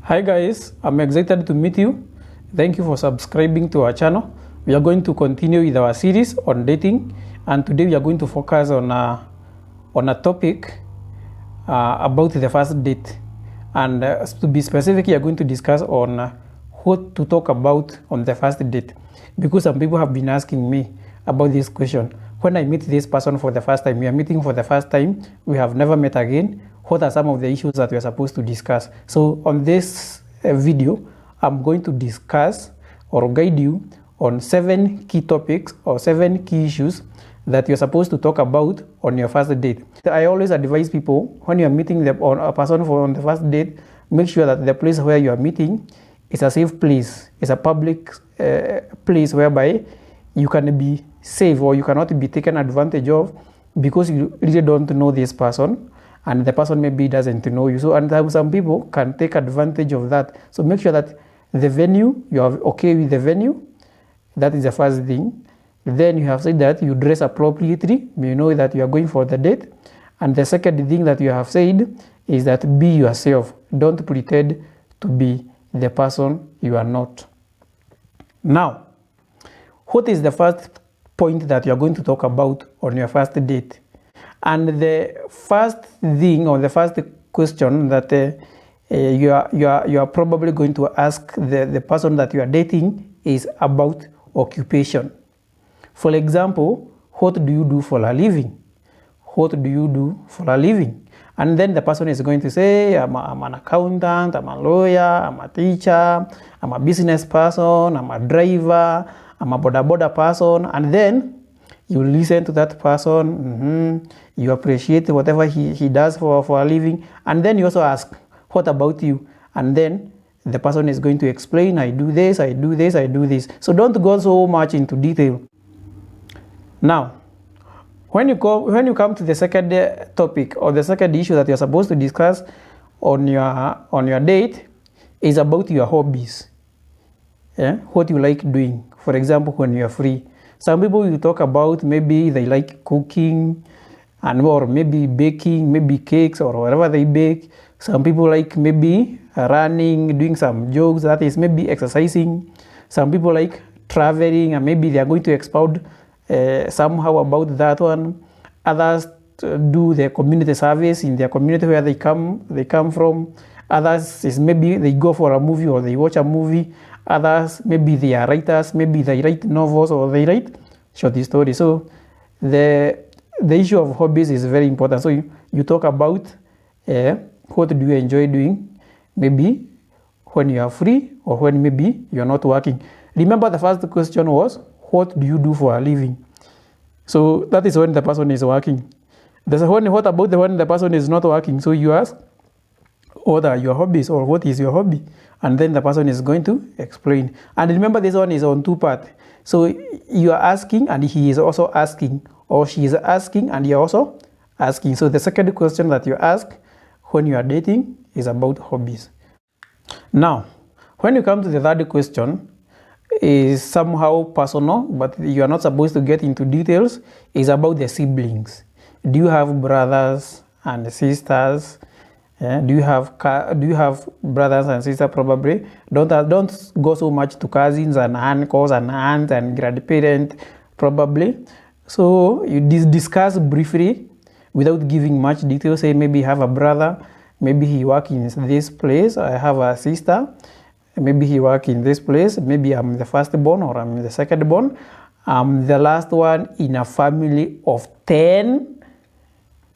Hi guys, I'm excited to meet you. Thank you for subscribing to our channel. We are going to continue with our series on dating, and today we are going to focus on a topic about the first date. And to be specific, we are going to discuss on what to talk about on the first date, because some people have been asking me about this question. When I meet this person for the first time, we are meeting for the first time, we have never met again, what are some of the issues that we are supposed to discuss? So on this video, I'm going to discuss or guide you on 7 key topics or 7 key issues that you're supposed to talk about on your first date. I always advise people, when you're meeting a person on the first date, make sure that the place where you are meeting is a safe place. It's a public place whereby you can be safe or you cannot be taken advantage of, because you really don't know this person and the person maybe doesn't know you. So, and some people can take advantage of that. So make sure that the venue, you are okay with the venue. That is the first thing. Then you have said that you dress appropriately. You know that you are going for the date. And the second thing that you have said is that be yourself. Don't pretend to be the person you are not. Now, what is the first point that you are going to talk about on your first date? And the first thing, or the first question that you are probably going to ask the person that you are dating is about occupation. For example, what do you do for a living? What do you do for a living? And then the person is going to say, I'm an accountant, I'm a lawyer, I'm a teacher, I'm a business person, I'm a driver, I'm a boda person. And then you listen to that person, you appreciate whatever he does for a living, and then you also ask, what about you? And then the person is going to explain, I do this, I do this, I do this. So don't go so much into detail. Now, when you come to the second topic or the second issue that you're supposed to discuss on your date is about your hobbies. Yeah? What you like doing. For example, when you're free. Some people you talk about, maybe they like cooking, or maybe baking, maybe cakes or whatever they bake. Some people like maybe running, doing some jogs, that is maybe exercising. Some people like traveling, and maybe they are going to expound somehow about that one. Others do their community service in their community where they come from. Others is maybe they go for a movie or they watch a movie. Others, maybe they are writers, maybe they write novels or they write short stories. So the issue of hobbies is very important. So you talk about what do you enjoy doing, maybe when you are free or when maybe you are not working. Remember, the first question was, what do you do for a living? So that is when the person is working. What about when the person is not working? So you ask, what are your hobbies, or what is your hobby? And then the person is going to explain. And remember, this one is on 2 parts. So you are asking and he is also asking, or she is asking and you are also asking. So the second question that you ask when you are dating is about hobbies. Now, when you come to the third question, is somehow personal, but you are not supposed to get into details, is about the siblings. Do you have brothers and sisters? Yeah. Do you have brothers and sisters? Probably don't go so much to cousins and uncles and aunts and grandparents. Probably, so you discuss briefly without giving much detail. Say maybe you have a brother, maybe he works in this place. I have a sister, maybe he works in this place. Maybe I'm the firstborn or I'm the secondborn. I'm the last one in a family of 10.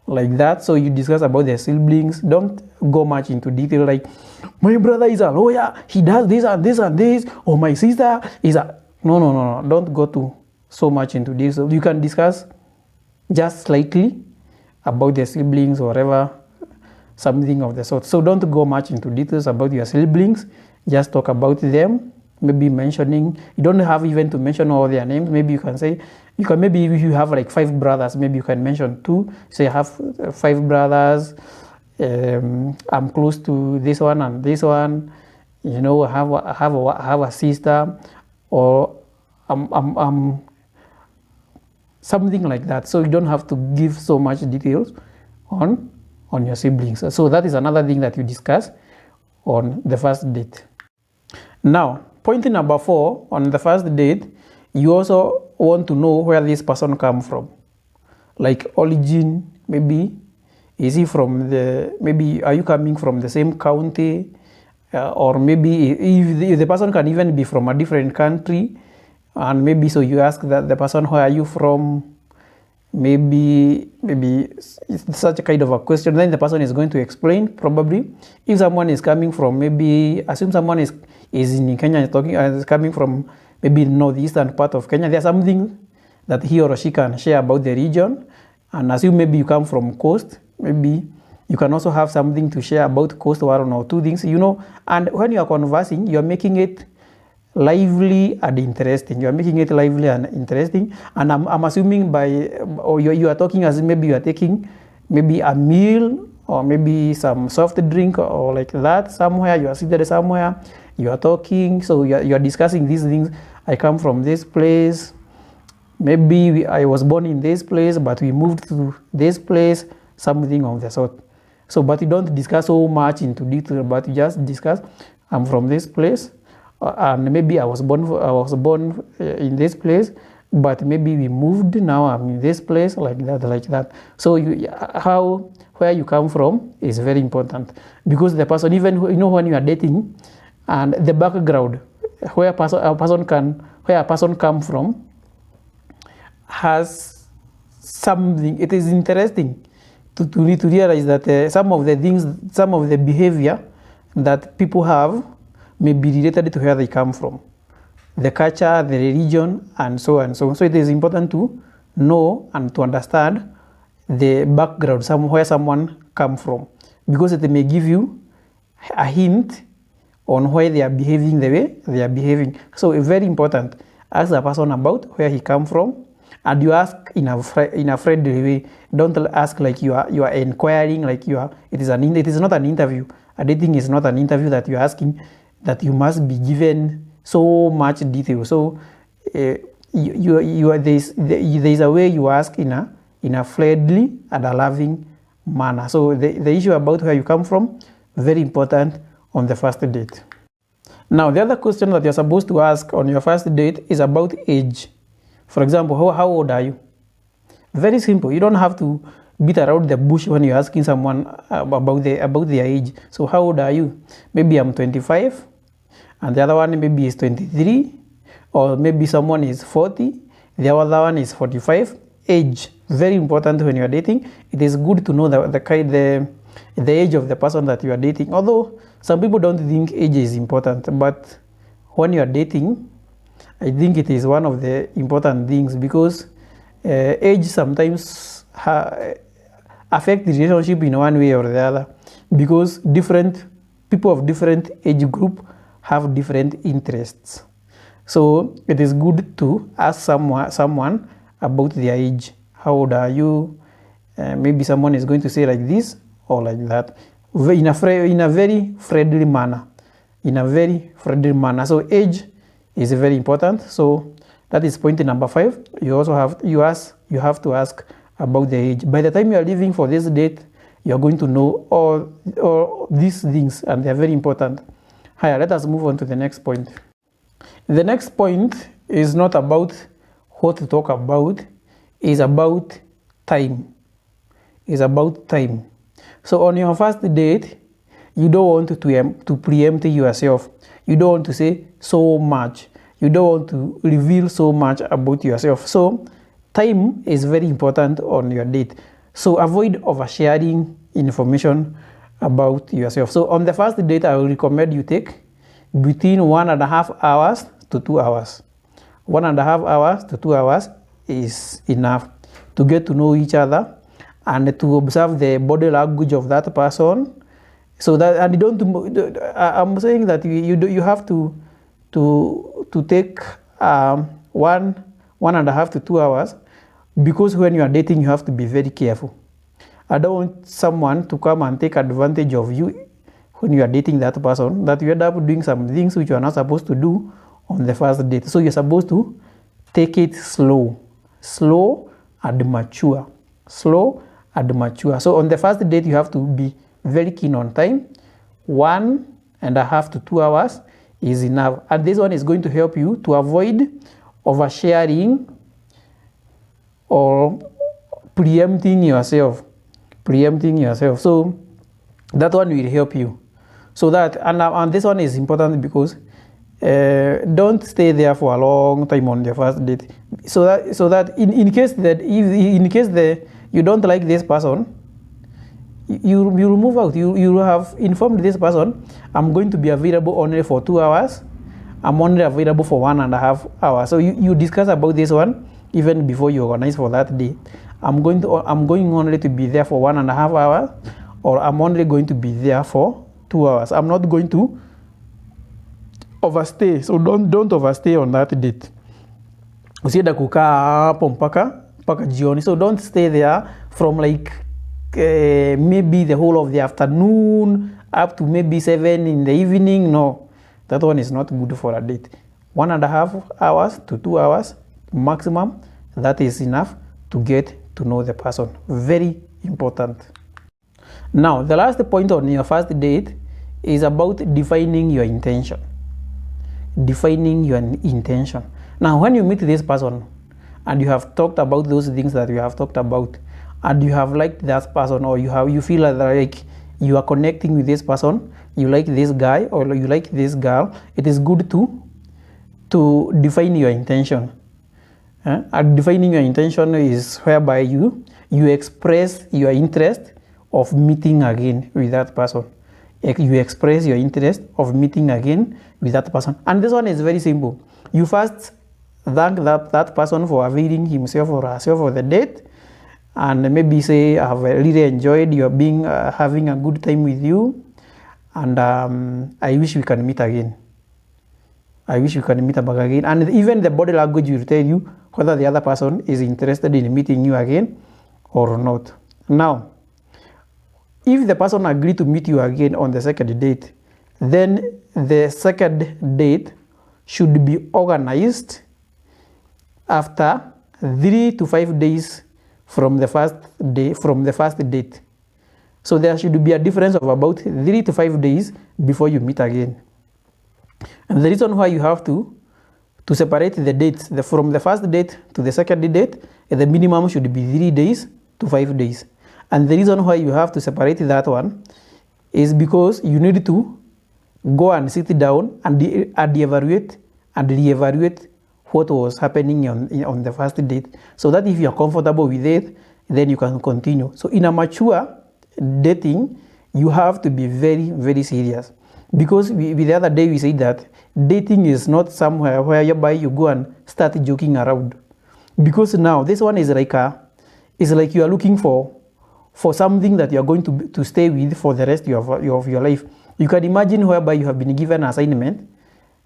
Like that. So you discuss about their siblings. Don't go much into detail like, my brother is a lawyer, he does this and this and this, or my sister is a... No. Don't go to so much into this. So you can discuss just slightly about their siblings or whatever, something of the sort. So don't go much into details about your siblings. Just talk about them. Maybe mentioning, you don't have even to mention all their names. Maybe you can say, maybe if you have like 5 brothers, maybe you can mention 2. Say I have 5 brothers. I'm close to this one and this one. You know, I have a sister, or I'm something like that. So you don't have to give so much details on your siblings. So that is another thing that you discuss on the first date. Now, point number 4, on the first date, you also want to know where this person come from. Like origin, maybe, is he from maybe are you coming from the same county? Or maybe if the person can even be from a different country, and maybe so you ask that the person, where are you from? Maybe it's such a kind of a question. Then the person is going to explain, probably. If someone is coming from, maybe assume someone is in Kenya, is coming from maybe northeastern part of Kenya, there's something that he or she can share about the region. And assume maybe you come from coast, maybe you can also have something to share about coast, one or two things, and when you are conversing, you are making it lively and interesting. And I'm assuming you are talking as maybe you are taking maybe a meal or maybe some soft drink or like that somewhere. You are seated somewhere, you are talking, so you are discussing these things. I come from this place, maybe I was born in this place, but we moved to this place, something of the sort. So, but you don't discuss so much into detail, but you just discuss, I'm from this place, and maybe I was born in this place, but maybe we moved, now I'm in this place, like that. So where you come from is very important, because the person, even when you are dating, and the background where a person come from has something. It is interesting to realize that some of the behavior that people have may be related to where they come from, the culture, the religion, and so on. So it is important to know and to understand the background, where someone come from, because it may give you a hint on why they are behaving the way they are behaving. So it's very important. Ask the person about where he come from, and you ask in a friendly way. Don't ask like you are inquiring, like it is not an interview. A dating is not an interview that you're asking, that you must be given so much detail. So there is a way you ask in a friendly and a loving manner. So the issue about where you come from, very important on the first date. Now, the other question that you're supposed to ask on your first date is about age. For example, how old are you? Very simple. You don't have to beat around the bush when you're asking someone about their age. So how old are you? Maybe I'm 25, and the other one maybe is 23, or maybe someone is 40, the other one is 45. Age, very important when you are dating. It is good to know the age of the person that you are dating. Although some people don't think age is important, but when you are dating, I think it is one of the important things, because age sometimes affect the relationship in one way or the other, because different people of different age group have different interests. So it is good to ask someone about their age. How old are you? Maybe someone is going to say like this or like that, in a very friendly manner. So age is very important. So that is point number 5. You also have to ask about the age. By the time you are leaving for this date, you are going to know all these things, and they are very important. Hi, let us move on to the next point. The next point is not about what to talk about, it's about time. So on your first date, you don't want to preempt yourself. You don't want to say so much. You don't want to reveal so much about yourself. So time is very important on your date. So avoid oversharing information about yourself. So on the first date, I will recommend you take between 1.5 hours to 2 hours. 1.5 hours to 2 hours is enough to get to know each other and to observe the body language of that person. So that, and I'm saying that you have to take 1.5 to 2 hours, because when you are dating, you have to be very careful. I don't want someone to come and take advantage of you when you are dating that person, that you end up doing some things which you are not supposed to do on the first date. So you're supposed to take it slow and mature. So on the first date, you have to be very keen on time. 1 and a half to 2 hours is enough. And this one is going to help you to avoid oversharing or preempting yourself. So that one will help you. So that, and this one is important because don't stay there for a long time on the first date. So that in case that you don't like this person, you move out. You have informed this person, I'm going to be available only for 2 hours. I'm only available for 1.5 hours. So you discuss about this one even before you organize for that day. I'm going only to be there for 1.5 hours, or I'm only going to be there for 2 hours. I'm not going to overstay. So don't overstay on that date. Usienda kukaa hapo mpaka jioni. So don't stay there from like maybe the whole of the afternoon up to maybe 7 in the evening. No, that one is not good for a date. 1.5 hours to 2 hours maximum. That is enough to get to know the person. Very important. Now, the last point on your first date is about defining your intention. Defining your intention. Now, when you meet this person and you have talked about those things that you have talked about, and you have liked that person, or you feel like you are connecting with this person, you like this guy or you like this girl, it is good to define your intention. And defining your intention is whereby you express your interest of meeting again with that person. You express your interest of meeting again with that person. And this one is very simple. You first thank that person for availing himself or herself for the date, and maybe say, I have really enjoyed your being having a good time with you, and I wish we can meet again. I wish we can meet again. And even the body language will tell you whether the other person is interested in meeting you again or not. Now, if the person agreed to meet you again on the second date, then the second date should be organized after 3 to 5 days from the first date. So there should be a difference of about 3 to 5 days before you meet again. And the reason why you have to separate the dates from the first date to the second date, the minimum should be 3 days to 5 days. And the reason why you have to separate that one is because you need to go and sit down and evaluate and reevaluate what was happening on the first date, so that if you are comfortable with it, then you can continue. So in a mature dating, you have to be very, very serious. Because the other day we said that dating is not somewhere whereby you go and start joking around. Because now this one is like you are looking for something that you are going to stay with for the rest of your life. You can imagine whereby you have been given an assignment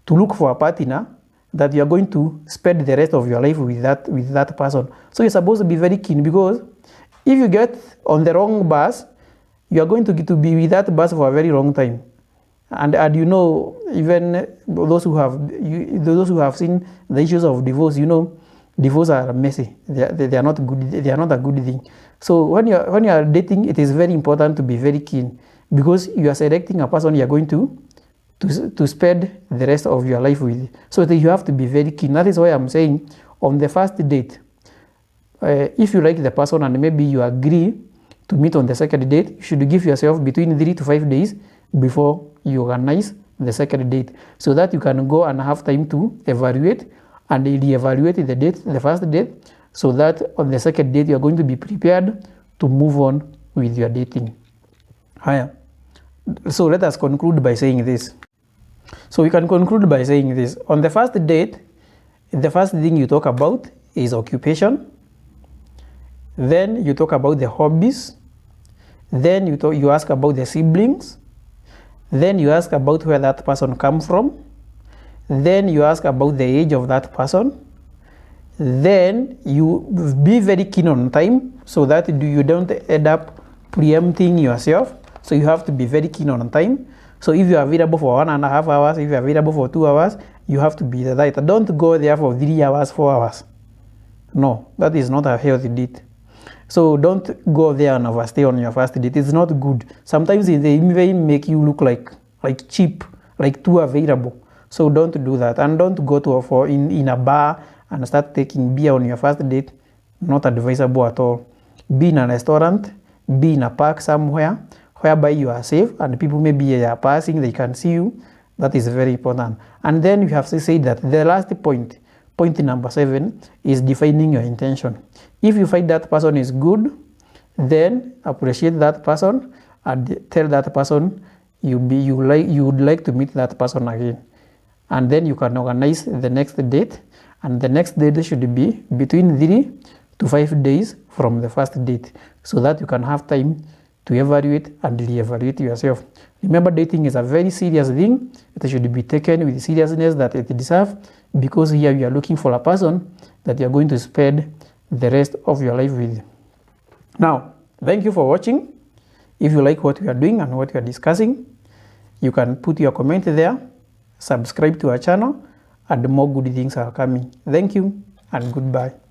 to look for a partner that you are going to spend the rest of your life with that person. So you're supposed to be very keen, because if you get on the wrong bus, you are going to be with that bus for a very long time. And you know, even those who have seen the issues of divorce, you know, divorce are messy. They are not good. They are not a good thing. So when you are dating, it is very important to be very keen, because you are selecting a person you are going to spend the rest of your life with. So you have to be very keen. That is why I'm saying on the first date, if you like the person and maybe you agree to meet on the second date, you should give yourself between 3 to 5 days before you organize the second date, so that you can go and have time to evaluate and re-evaluate the first date, so that on the second date you are going to be prepared to move on with your dating. So let us conclude by saying this. So we can conclude by saying this. On the first date, the first thing you talk about is occupation. Then you talk about the hobbies. Then you ask about the siblings. Then you ask about where that person comes from. Then you ask about the age of that person. Then you be very keen on time, so that you don't end up preempting yourself. So you have to be very keen on time. So if you are available for 1.5 hours, if you are available for 2 hours, you have to be right. Don't go there for 3 hours, 4 hours. No, that is not a healthy date. So don't go there and overstay on your first date. It's not good. Sometimes they may make you look like like cheap, like too available. So don't do that, and don't go to in a bar and start taking beer on your first date. Not advisable at all. Be in a restaurant, be in a park somewhere whereby you are safe and people maybe are passing, they can see you. That is very important. And then you have to say that the last point number 7, is defining your intention. If you find that person is good, then appreciate that person and tell that person you would like to meet that person again. And then you can organize the next date, and the next date should be between 3 to 5 days from the first date, so that you can have time to evaluate and re-evaluate yourself. Remember, dating is a very serious thing. It should be taken with the seriousness that it deserves, because here you are looking for a person that you are going to spend the rest of your life with. Now, thank you for watching. If you like what we are doing and what we are discussing, you can put your comment there, subscribe to our channel, and more good things are coming. Thank you and goodbye.